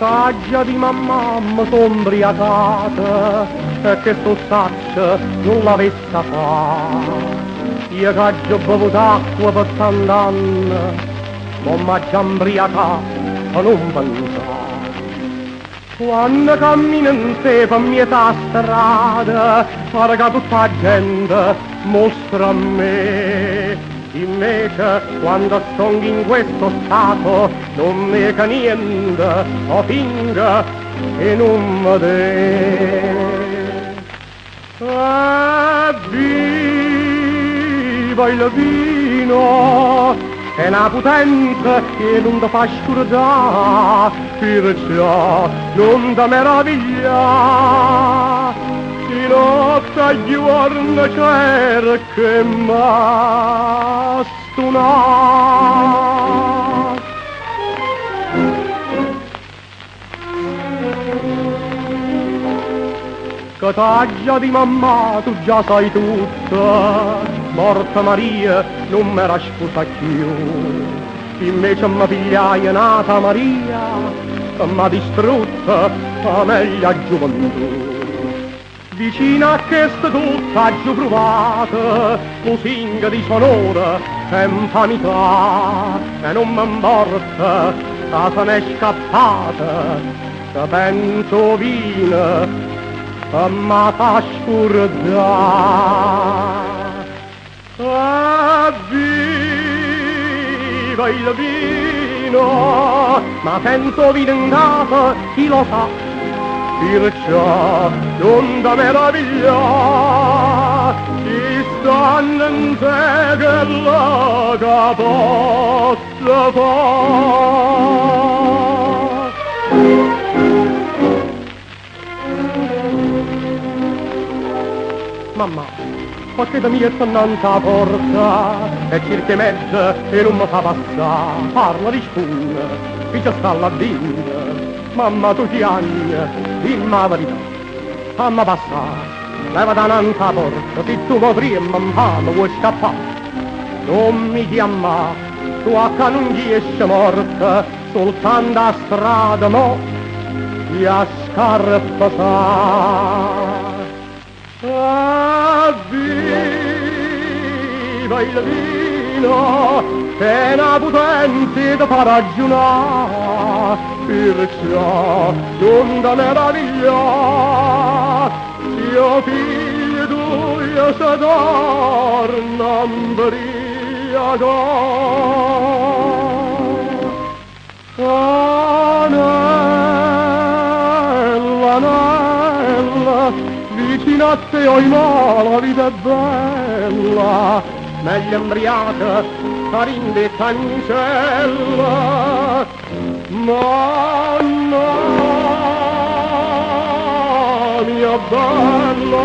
Taggia di mamma mi son ubriacata e che sto saccio non l'avesse fa. Io che ho bevuto acqua per tant'anni, ma m'ha già imbriacato a non pensare. Quando cammino in te per mia strada, pare che tutta la gente mostra a me. Invece quando sono in questo stato non mi che niente o finga e non vede. Viva il vino, è una potenza che non ti fa scordare, perciò non ti meraviglia. Di notte a giorno cerca ma stunare. Che taglia di mamma tu già sai tutta, morta Maria non me la scusa più. Invece mi pigliai nata Maria, che m'ha distrutta la meglio gioventù. Vicino a questa tutta giù provata, lusinga di sonora e infamità, e non m'importa che se n'è scappata, che penso vino e m'ha fa scordare. Viva il vino, ma senza vino in casa chi lo sa, perciò non da meraviglia, ci stanno in te che la possa fare. Mamma, perché da mia innanzi alla porta e cerca mezza e non mi fa passare, parla di spunta, qui c'è sta là dentro. Mamma tu ti anni, dimmi la verità, fammi passare, leva davanti alla porta, se tu mi prima mi vuoi scappare. Non mi chiamare, tu a che non riesci morta, soltanto a strada mo, ti a scarpasare. Viva il vino, è una potenza da fa ragionare, perciò non da meraviglia, io figlio tuo se torna imbriaco. Anella, anella, vicino a te oi la vita è bella, meglio imbriaca, farinde e cancella. Mamma mia bella,